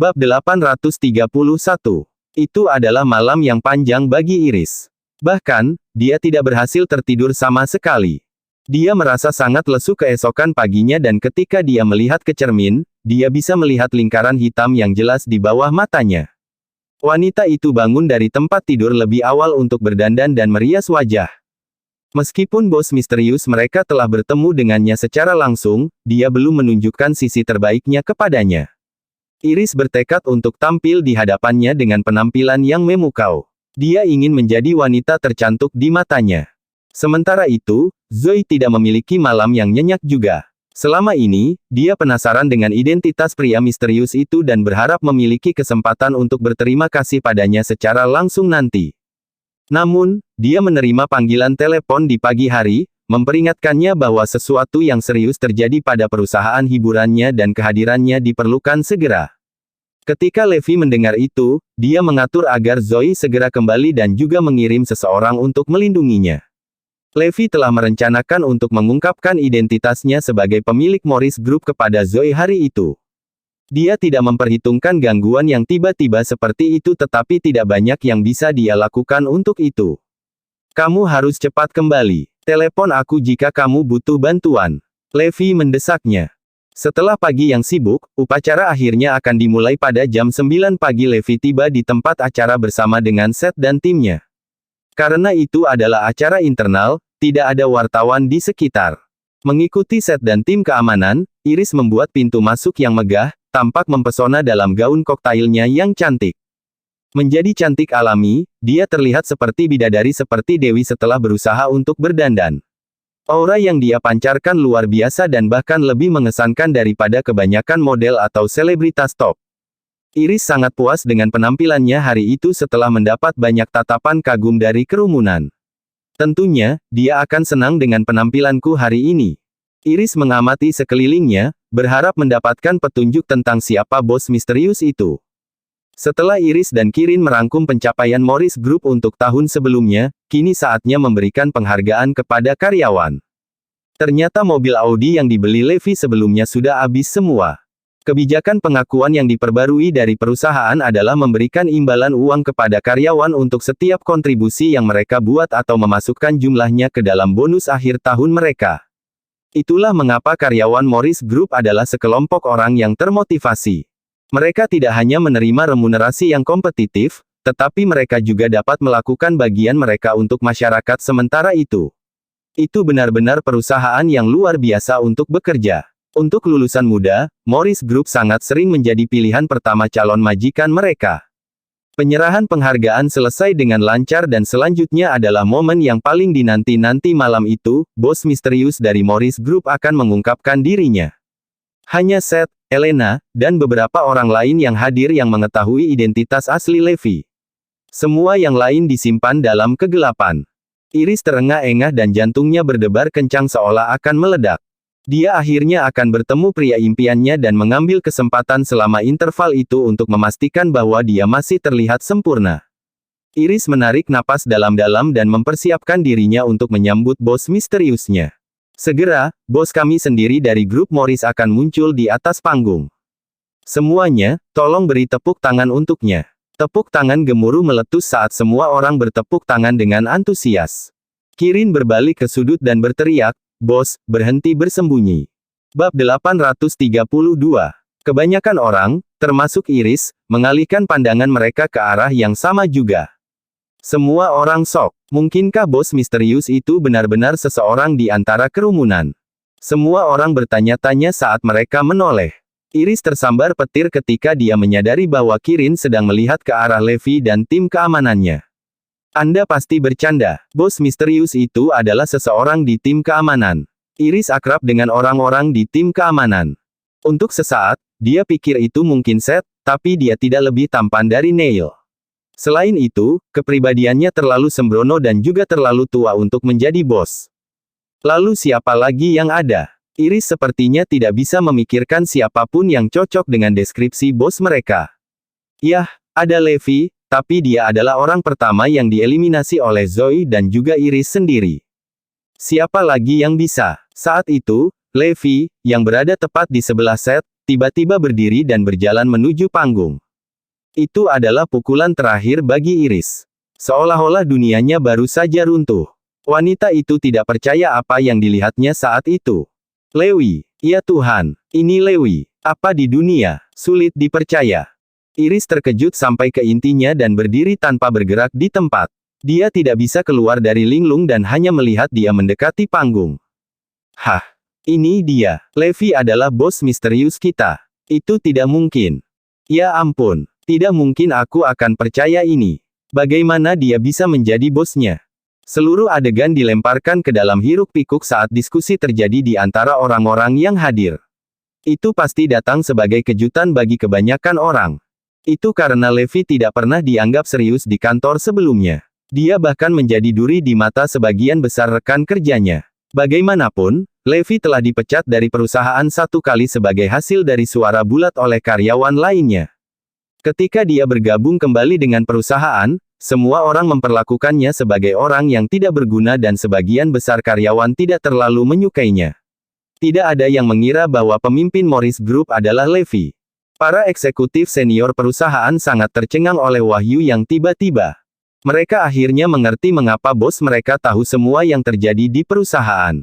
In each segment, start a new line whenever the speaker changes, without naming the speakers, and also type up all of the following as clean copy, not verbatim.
Bab 831. Itu adalah malam yang panjang bagi Iris. Bahkan, dia tidak berhasil tertidur sama sekali. Dia merasa sangat lesu keesokan paginya dan ketika dia melihat ke cermin, dia bisa melihat lingkaran hitam yang jelas di bawah matanya. Wanita itu bangun dari tempat tidur lebih awal untuk berdandan dan merias wajah. Meskipun bos misterius mereka telah bertemu dengannya secara langsung, dia belum menunjukkan sisi terbaiknya kepadanya. Iris bertekad untuk tampil di hadapannya dengan penampilan yang memukau. Dia ingin menjadi wanita tercantik di matanya. Sementara itu, Zoe tidak memiliki malam yang nyenyak juga. Selama ini, dia penasaran dengan identitas pria misterius itu dan berharap memiliki kesempatan untuk berterima kasih padanya secara langsung nanti. Namun, dia menerima panggilan telepon di pagi hari, memperingatkannya bahwa sesuatu yang serius terjadi pada perusahaan hiburannya dan kehadirannya diperlukan segera. Ketika Levi mendengar itu, dia mengatur agar Zoe segera kembali dan juga mengirim seseorang untuk melindunginya. Levi telah merencanakan untuk mengungkapkan identitasnya sebagai pemilik Morris Group kepada Zoe hari itu. Dia tidak memperhitungkan gangguan yang tiba-tiba seperti itu tetapi tidak banyak yang bisa dia lakukan untuk itu. Kamu harus cepat kembali. Telepon aku jika kamu butuh bantuan. Levi mendesaknya. Setelah pagi yang sibuk, upacara akhirnya akan dimulai pada jam 9 pagi. Levi tiba di tempat acara bersama dengan Seth dan timnya. Karena itu adalah acara internal, tidak ada wartawan di sekitar. Mengikuti Seth dan tim keamanan, Iris membuat pintu masuk yang megah, tampak mempesona dalam gaun koktailnya yang cantik. Menjadi cantik alami, dia terlihat seperti bidadari seperti Dewi setelah berusaha untuk berdandan. Aura yang dia pancarkan luar biasa dan bahkan lebih mengesankan daripada kebanyakan model atau selebritas top. Iris sangat puas dengan penampilannya hari itu setelah mendapat banyak tatapan kagum dari kerumunan. Tentunya, dia akan senang dengan penampilanku hari ini. Iris mengamati sekelilingnya, berharap mendapatkan petunjuk tentang siapa bos misterius itu. Setelah Iris dan Kirin merangkum pencapaian Morris Group untuk tahun sebelumnya, kini saatnya memberikan penghargaan kepada karyawan. Ternyata mobil Audi yang dibeli Levi sebelumnya sudah habis semua. Kebijakan pengakuan yang diperbarui dari perusahaan adalah memberikan imbalan uang kepada karyawan untuk setiap kontribusi yang mereka buat atau memasukkan jumlahnya ke dalam bonus akhir tahun mereka. Itulah mengapa karyawan Morris Group adalah sekelompok orang yang termotivasi. Mereka tidak hanya menerima remunerasi yang kompetitif, tetapi mereka juga dapat melakukan bagian mereka untuk masyarakat sementara itu. Itu benar-benar perusahaan yang luar biasa untuk bekerja. Untuk lulusan muda, Morris Group sangat sering menjadi pilihan pertama calon majikan mereka. Penyerahan penghargaan selesai dengan lancar dan selanjutnya adalah momen yang paling dinanti-nanti malam itu, bos misterius dari Morris Group akan mengungkapkan dirinya. Hanya Seth, Elena, dan beberapa orang lain yang hadir yang mengetahui identitas asli Levi. Semua yang lain disimpan dalam kegelapan. Iris terengah-engah dan jantungnya berdebar kencang seolah akan meledak. Dia akhirnya akan bertemu pria impiannya dan mengambil kesempatan selama interval itu untuk memastikan bahwa dia masih terlihat sempurna. Iris menarik napas dalam-dalam dan mempersiapkan dirinya untuk menyambut bos misteriusnya. Segera, bos kami sendiri dari grup Morris akan muncul di atas panggung. Semuanya, tolong beri tepuk tangan untuknya. Tepuk tangan gemuruh meletus saat semua orang bertepuk tangan dengan antusias. Kirin berbalik ke sudut dan berteriak, "Bos, berhenti bersembunyi." Bab 832. Kebanyakan orang, termasuk Iris, mengalihkan pandangan mereka ke arah yang sama juga. Semua orang shock. Mungkinkah bos misterius itu benar-benar seseorang di antara kerumunan? Semua orang bertanya-tanya saat mereka menoleh. Iris tersambar petir ketika dia menyadari bahwa Kirin sedang melihat ke arah Levi dan tim keamanannya. Anda pasti bercanda. Bos misterius itu adalah seseorang di tim keamanan. Iris akrab dengan orang-orang di tim keamanan. Untuk sesaat, dia pikir itu mungkin Seth, tapi dia tidak lebih tampan dari Neil. Selain itu, kepribadiannya terlalu sembrono dan juga terlalu tua untuk menjadi bos. Lalu siapa lagi yang ada? Iris sepertinya tidak bisa memikirkan siapapun yang cocok dengan deskripsi bos mereka. Yah, ada Levi, tapi dia adalah orang pertama yang dieliminasi oleh Zoe dan juga Iris sendiri. Siapa lagi yang bisa? Saat itu, Levi, yang berada tepat di sebelah Seth, tiba-tiba berdiri dan berjalan menuju panggung. Itu adalah pukulan terakhir bagi Iris. Seolah-olah dunianya baru saja runtuh. Wanita itu tidak percaya apa yang dilihatnya saat itu. Lewi, ya Tuhan, ini Lewi. Apa di dunia? Sulit dipercaya. Iris terkejut sampai ke intinya dan berdiri tanpa bergerak di tempat. Dia tidak bisa keluar dari linglung dan hanya melihat dia mendekati panggung. Hah, ini dia. Levi adalah bos misterius kita. Itu tidak mungkin. Ya ampun, tidak mungkin aku akan percaya ini. Bagaimana dia bisa menjadi bosnya? Seluruh adegan dilemparkan ke dalam hiruk-pikuk saat diskusi terjadi di antara orang-orang yang hadir. Itu pasti datang sebagai kejutan bagi kebanyakan orang. Itu karena Levi tidak pernah dianggap serius di kantor sebelumnya. Dia bahkan menjadi duri di mata sebagian besar rekan kerjanya. Bagaimanapun, Levi telah dipecat dari perusahaan satu kali sebagai hasil dari suara bulat oleh karyawan lainnya. Ketika dia bergabung kembali dengan perusahaan, semua orang memperlakukannya sebagai orang yang tidak berguna dan sebagian besar karyawan tidak terlalu menyukainya. Tidak ada yang mengira bahwa pemimpin Morris Group adalah Levi. Para eksekutif senior perusahaan sangat tercengang oleh wahyu yang tiba-tiba. Mereka akhirnya mengerti mengapa bos mereka tahu semua yang terjadi di perusahaan.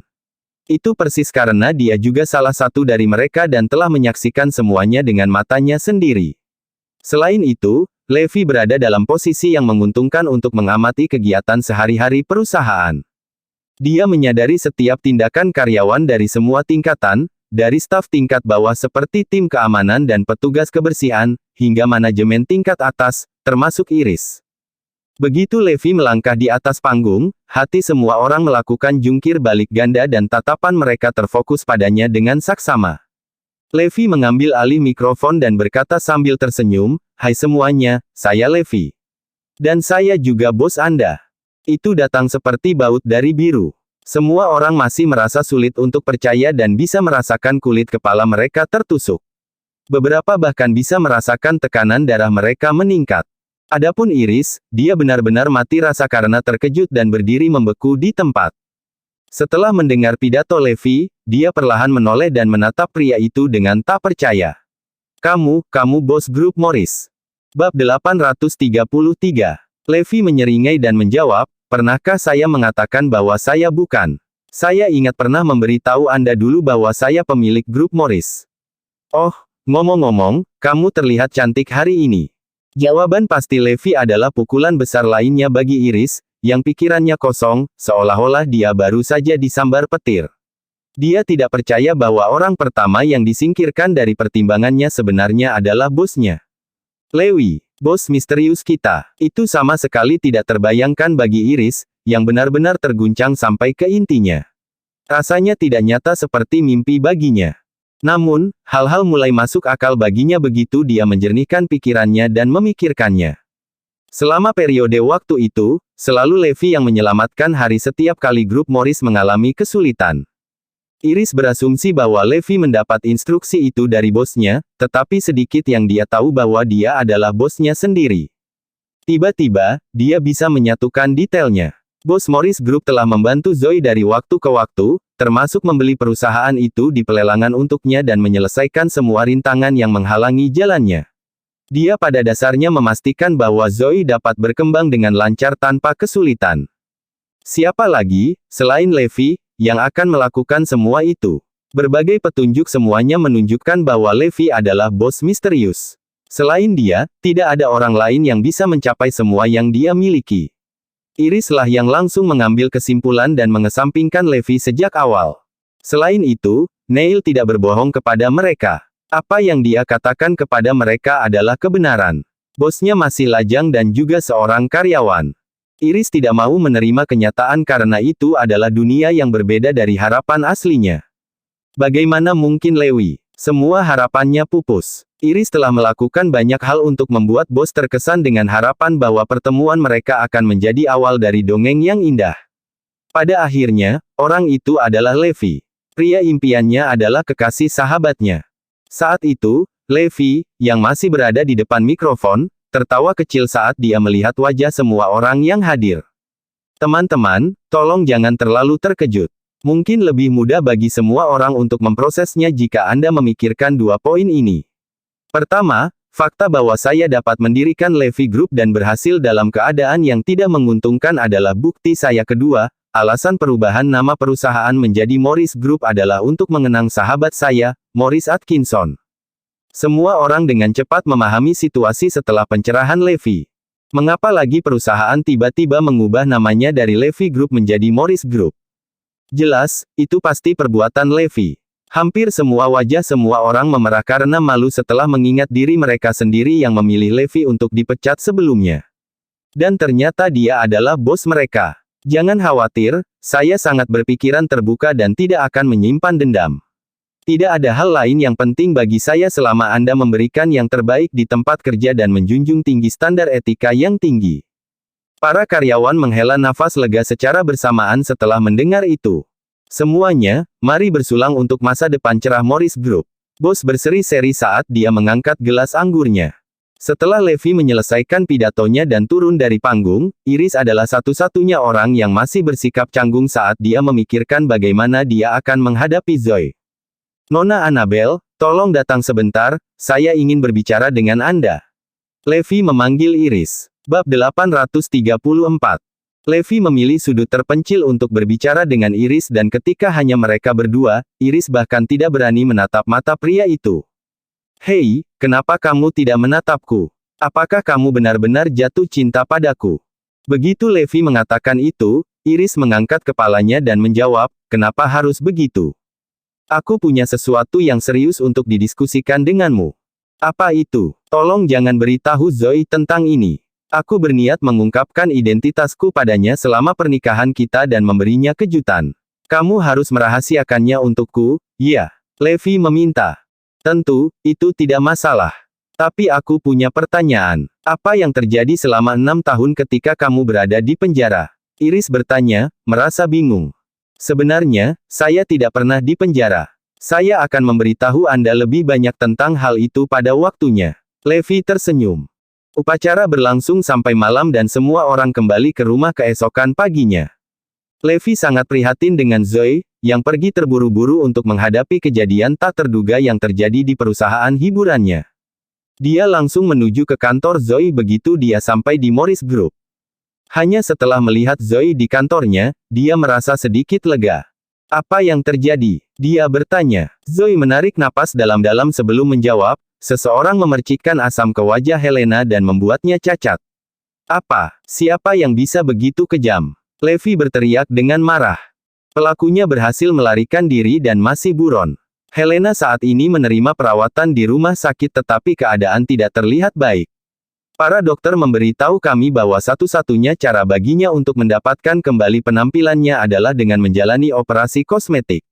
Itu persis karena dia juga salah satu dari mereka dan telah menyaksikan semuanya dengan matanya sendiri. Selain itu, Levi berada dalam posisi yang menguntungkan untuk mengamati kegiatan sehari-hari perusahaan. Dia menyadari setiap tindakan karyawan dari semua tingkatan, dari staf tingkat bawah seperti tim keamanan dan petugas kebersihan, hingga manajemen tingkat atas, termasuk Iris. Begitu Levi melangkah di atas panggung, hati semua orang melakukan jungkir balik ganda dan tatapan mereka terfokus padanya dengan saksama. Levi mengambil alih mikrofon dan berkata sambil tersenyum, "Hai semuanya, saya Levi. Dan saya juga bos Anda." Itu datang seperti baut dari biru. Semua orang masih merasa sulit untuk percaya dan bisa merasakan kulit kepala mereka tertusuk. Beberapa bahkan bisa merasakan tekanan darah mereka meningkat. Adapun Iris, dia benar-benar mati rasa karena terkejut dan berdiri membeku di tempat. Setelah mendengar pidato Levi, dia perlahan menoleh dan menatap pria itu dengan tak percaya. Kamu bos grup Morris. Bab 833. Levi menyeringai dan menjawab, "Pernahkah saya mengatakan bahwa saya bukan? Saya ingat pernah memberitahu Anda dulu bahwa saya pemilik grup Morris. Oh, ngomong-ngomong, kamu terlihat cantik hari ini." Jawaban pasti Levi adalah pukulan besar lainnya bagi Iris, yang pikirannya kosong, seolah-olah dia baru saja disambar petir. Dia tidak percaya bahwa orang pertama yang disingkirkan dari pertimbangannya sebenarnya adalah bosnya. Lewi, bos misterius kita. Itu sama sekali tidak terbayangkan bagi Iris, yang benar-benar terguncang sampai ke intinya. Rasanya tidak nyata seperti mimpi baginya. Namun, hal-hal mulai masuk akal baginya begitu dia menjernihkan pikirannya dan memikirkannya. Selama periode waktu itu, selalu Levi yang menyelamatkan hari setiap kali grup Morris mengalami kesulitan. Iris berasumsi bahwa Levi mendapat instruksi itu dari bosnya, tetapi sedikit yang dia tahu bahwa dia adalah bosnya sendiri. Tiba-tiba, dia bisa menyatukan detailnya. Bos Morris Group telah membantu Zoe dari waktu ke waktu, termasuk membeli perusahaan itu di pelelangan untuknya dan menyelesaikan semua rintangan yang menghalangi jalannya. Dia pada dasarnya memastikan bahwa Zoe dapat berkembang dengan lancar tanpa kesulitan. Siapa lagi, selain Levi, yang akan melakukan semua itu? Berbagai petunjuk semuanya menunjukkan bahwa Levi adalah bos misterius. Selain dia, tidak ada orang lain yang bisa mencapai semua yang dia miliki. Iris lah yang langsung mengambil kesimpulan dan mengesampingkan Levi sejak awal. Selain itu, Neil tidak berbohong kepada mereka. Apa yang dia katakan kepada mereka adalah kebenaran. Bosnya masih lajang dan juga seorang karyawan. Iris tidak mau menerima kenyataan karena itu adalah dunia yang berbeda dari harapan aslinya. Bagaimana mungkin Lewi? Semua harapannya pupus. Iris telah melakukan banyak hal untuk membuat bos terkesan dengan harapan bahwa pertemuan mereka akan menjadi awal dari dongeng yang indah. Pada akhirnya, orang itu adalah Levi. Pria impiannya adalah kekasih sahabatnya. Saat itu, Levi, yang masih berada di depan mikrofon, tertawa kecil saat dia melihat wajah semua orang yang hadir. Teman-teman, tolong jangan terlalu terkejut. Mungkin lebih mudah bagi semua orang untuk memprosesnya jika Anda memikirkan dua poin ini. Pertama, fakta bahwa saya dapat mendirikan Levy Group dan berhasil dalam keadaan yang tidak menguntungkan adalah bukti saya. Kedua, alasan perubahan nama perusahaan menjadi Morris Group adalah untuk mengenang sahabat saya, Morris Atkinson. Semua orang dengan cepat memahami situasi setelah pencerahan Levy. Mengapa lagi perusahaan tiba-tiba mengubah namanya dari Levy Group menjadi Morris Group? Jelas, itu pasti perbuatan Levy. Hampir semua wajah semua orang memerah karena malu setelah mengingat diri mereka sendiri yang memilih Levy untuk dipecat sebelumnya. Dan ternyata dia adalah bos mereka. Jangan khawatir, saya sangat berpikiran terbuka dan tidak akan menyimpan dendam. Tidak ada hal lain yang penting bagi saya selama Anda memberikan yang terbaik di tempat kerja dan menjunjung tinggi standar etika yang tinggi. Para karyawan menghela nafas lega secara bersamaan setelah mendengar itu. Semuanya, mari bersulang untuk masa depan cerah Morris Group. Bos berseri-seri saat dia mengangkat gelas anggurnya. Setelah Levy menyelesaikan pidatonya dan turun dari panggung, Iris adalah satu-satunya orang yang masih bersikap canggung saat dia memikirkan bagaimana dia akan menghadapi Zoe. Nona Annabel, tolong datang sebentar, saya ingin berbicara dengan Anda. Levy memanggil Iris. Bab 834. Levy memilih sudut terpencil untuk berbicara dengan Iris dan ketika hanya mereka berdua, Iris bahkan tidak berani menatap mata pria itu. Hei, kenapa kamu tidak menatapku? Apakah kamu benar-benar jatuh cinta padaku? Begitu Levy mengatakan itu, Iris mengangkat kepalanya dan menjawab, kenapa harus begitu? Aku punya sesuatu yang serius untuk didiskusikan denganmu. Apa itu? Tolong jangan beritahu Zoe tentang ini. Aku berniat mengungkapkan identitasku padanya selama pernikahan kita dan memberinya kejutan. Kamu harus merahasiakannya untukku, ya. Levy meminta. Tentu, itu tidak masalah. Tapi aku punya pertanyaan. Apa yang terjadi selama 6 tahun ketika kamu berada di penjara? Iris bertanya, merasa bingung. Sebenarnya, saya tidak pernah di penjara. Saya akan memberitahu Anda lebih banyak tentang hal itu pada waktunya. Levy tersenyum. Upacara berlangsung sampai malam dan semua orang kembali ke rumah keesokan paginya. Levy sangat prihatin dengan Zoe, yang pergi terburu-buru untuk menghadapi kejadian tak terduga yang terjadi di perusahaan hiburannya. Dia langsung menuju ke kantor Zoe begitu dia sampai di Morris Group. Hanya setelah melihat Zoe di kantornya, dia merasa sedikit lega. Apa yang terjadi? Dia bertanya. Zoe menarik napas dalam-dalam sebelum menjawab. Seseorang memercikkan asam ke wajah Helena dan membuatnya cacat. Apa? Siapa yang bisa begitu kejam? Levy berteriak dengan marah. Pelakunya berhasil melarikan diri dan masih buron. Helena saat ini menerima perawatan di rumah sakit tetapi keadaan tidak terlihat baik. Para dokter memberitahu kami bahwa satu-satunya cara baginya untuk mendapatkan kembali penampilannya adalah dengan menjalani operasi kosmetik.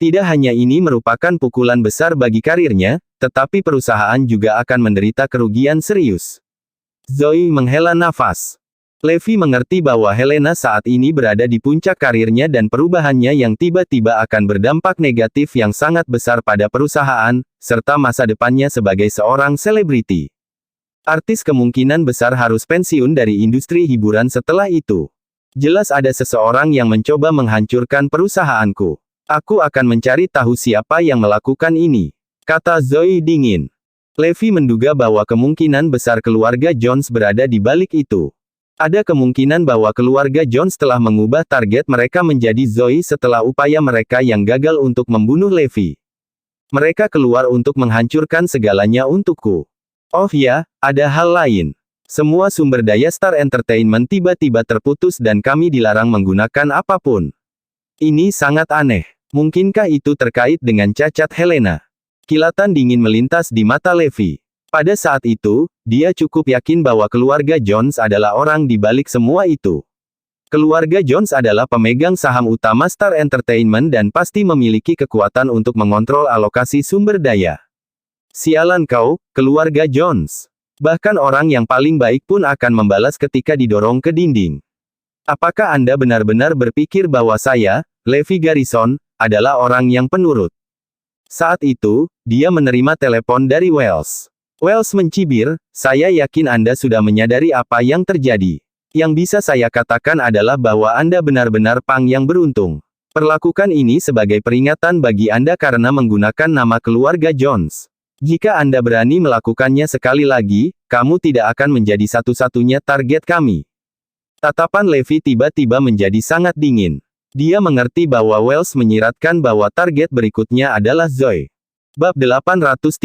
Tidak hanya ini merupakan pukulan besar bagi karirnya, tetapi perusahaan juga akan menderita kerugian serius. Zoe menghela nafas. Levy mengerti bahwa Helena saat ini berada di puncak karirnya dan perubahannya yang tiba-tiba akan berdampak negatif yang sangat besar pada perusahaan, serta masa depannya sebagai seorang selebriti. Artis kemungkinan besar harus pensiun dari industri hiburan setelah itu. Jelas ada seseorang yang mencoba menghancurkan perusahaanku. Aku akan mencari tahu siapa yang melakukan ini, kata Zoe dingin. Levy menduga bahwa kemungkinan besar keluarga Jones berada di balik itu. Ada kemungkinan bahwa keluarga Jones telah mengubah target mereka menjadi Zoe setelah upaya mereka yang gagal untuk membunuh Levy. Mereka keluar untuk menghancurkan segalanya untukku. Oh ya, ada hal lain. Semua sumber daya Star Entertainment tiba-tiba terputus dan kami dilarang menggunakan apapun. Ini sangat aneh. Mungkinkah itu terkait dengan cacat Helena? Kilatan dingin melintas di mata Levy. Pada saat itu, dia cukup yakin bahwa keluarga Jones adalah orang di balik semua itu. Keluarga Jones adalah pemegang saham utama Star Entertainment dan pasti memiliki kekuatan untuk mengontrol alokasi sumber daya. Sialan kau, keluarga Jones. Bahkan orang yang paling baik pun akan membalas ketika didorong ke dinding. Apakah Anda benar-benar berpikir bahwa saya, Levy Garrison, adalah orang yang penurut? Saat itu, dia menerima telepon dari Wells. Wells mencibir, saya yakin Anda sudah menyadari apa yang terjadi. Yang bisa saya katakan adalah bahwa Anda benar-benar Pang yang beruntung. Perlakukan ini sebagai peringatan bagi Anda karena menggunakan nama keluarga Jones. Jika Anda berani melakukannya sekali lagi, kamu tidak akan menjadi satu-satunya target kami. Tatapan Levi tiba-tiba menjadi sangat dingin. Dia mengerti bahwa Wells menyiratkan bahwa target berikutnya adalah Zoe. Bab 835.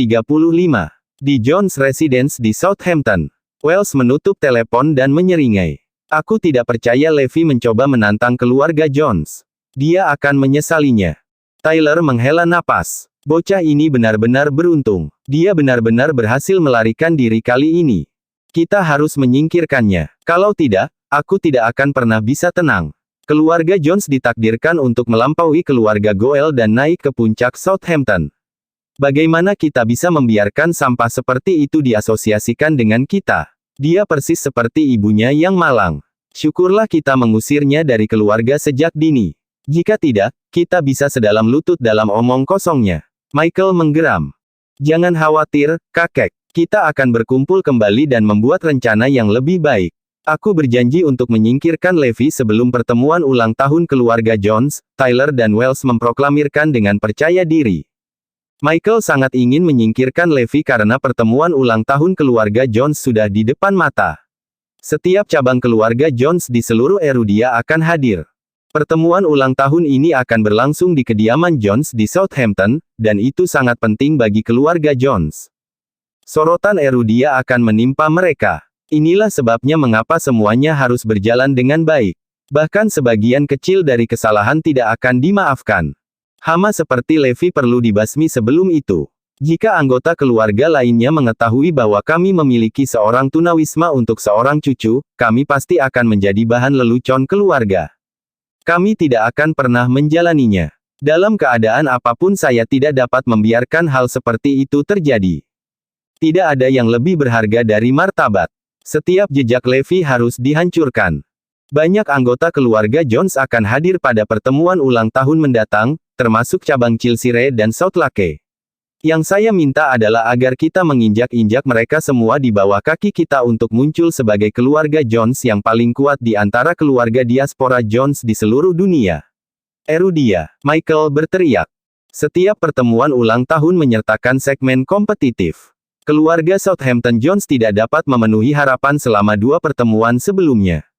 Di Jones Residence di Southampton. Wells menutup telepon dan menyeringai. Aku tidak percaya Levi mencoba menantang keluarga Jones. Dia akan menyesalinya. Tyler menghela napas. Bocah ini benar-benar beruntung. Dia benar-benar berhasil melarikan diri kali ini. Kita harus menyingkirkannya. Kalau tidak, aku tidak akan pernah bisa tenang. Keluarga Jones ditakdirkan untuk melampaui keluarga Goel dan naik ke puncak Southampton. Bagaimana kita bisa membiarkan sampah seperti itu diasosiasikan dengan kita? Dia persis seperti ibunya yang malang. Syukurlah kita mengusirnya dari keluarga sejak dini. Jika tidak, kita bisa sedalam lutut dalam omong kosongnya. Michael menggeram. Jangan khawatir, kakek. Kita akan berkumpul kembali dan membuat rencana yang lebih baik. Aku berjanji untuk menyingkirkan Levi sebelum pertemuan ulang tahun keluarga Jones. Tyler dan Wells memproklamirkan dengan percaya diri. Michael sangat ingin menyingkirkan Levi karena pertemuan ulang tahun keluarga Jones sudah di depan mata. Setiap cabang keluarga Jones di seluruh Erudia akan hadir. Pertemuan ulang tahun ini akan berlangsung di kediaman Jones di Southampton, dan itu sangat penting bagi keluarga Jones. Sorotan Erudia akan menimpa mereka. Inilah sebabnya mengapa semuanya harus berjalan dengan baik. Bahkan sebagian kecil dari kesalahan tidak akan dimaafkan. Hama seperti Levi perlu dibasmi sebelum itu. Jika anggota keluarga lainnya mengetahui bahwa kami memiliki seorang tunawisma untuk seorang cucu, kami pasti akan menjadi bahan lelucon keluarga. Kami tidak akan pernah menjalaninya. Dalam keadaan apapun saya tidak dapat membiarkan hal seperti itu terjadi. Tidak ada yang lebih berharga dari martabat. Setiap jejak Levi harus dihancurkan. Banyak anggota keluarga Jones akan hadir pada pertemuan ulang tahun mendatang, termasuk cabang Chilsire dan Southlake. Yang saya minta adalah agar kita menginjak-injak mereka semua di bawah kaki kita untuk muncul sebagai keluarga Jones yang paling kuat di antara keluarga diaspora Jones di seluruh dunia. Erudia, Michael berteriak. Setiap pertemuan ulang tahun menyertakan segmen kompetitif. Keluarga Southampton Jones tidak dapat memenuhi harapan selama 2 pertemuan sebelumnya.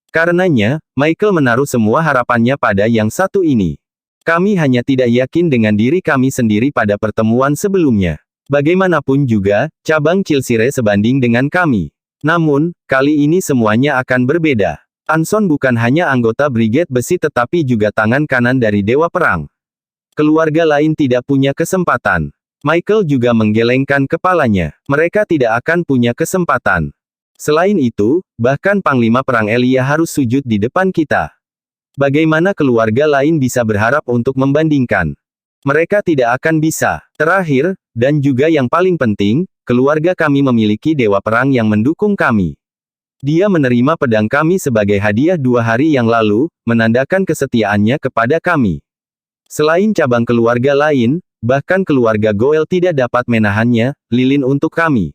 Karenanya, Michael menaruh semua harapannya pada yang satu ini. Kami hanya tidak yakin dengan diri kami sendiri pada pertemuan sebelumnya. Bagaimanapun juga, cabang Chilsire sebanding dengan kami. Namun, kali ini semuanya akan berbeda. Anson bukan hanya anggota Brigade Besi tetapi juga tangan kanan dari Dewa Perang. Keluarga lain tidak punya kesempatan. Michael juga menggelengkan kepalanya. Mereka tidak akan punya kesempatan. Selain itu, bahkan Panglima Perang Elia harus sujud di depan kita. Bagaimana keluarga lain bisa berharap untuk membandingkan? Mereka tidak akan bisa. Terakhir, dan juga yang paling penting, keluarga kami memiliki Dewa Perang yang mendukung kami. Dia menerima pedang kami sebagai hadiah 2 hari yang lalu, menandakan kesetiaannya kepada kami. Selain cabang keluarga lain, bahkan keluarga Goel tidak dapat menahannya, lilin untuk kami.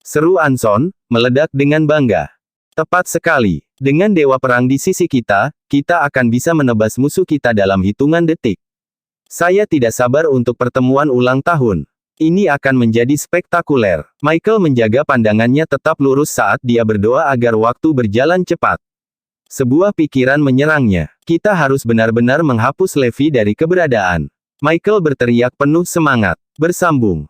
Seru Anson, meledak dengan bangga. Tepat sekali. Dengan Dewa Perang di sisi kita, kita akan bisa menebas musuh kita dalam hitungan detik. Saya tidak sabar untuk pertemuan ulang tahun. Ini akan menjadi spektakuler. Michael menjaga pandangannya tetap lurus saat dia berdoa agar waktu berjalan cepat. Sebuah pikiran menyerangnya. Kita harus benar-benar menghapus Levi dari keberadaan. Michael berteriak penuh semangat. Bersambung.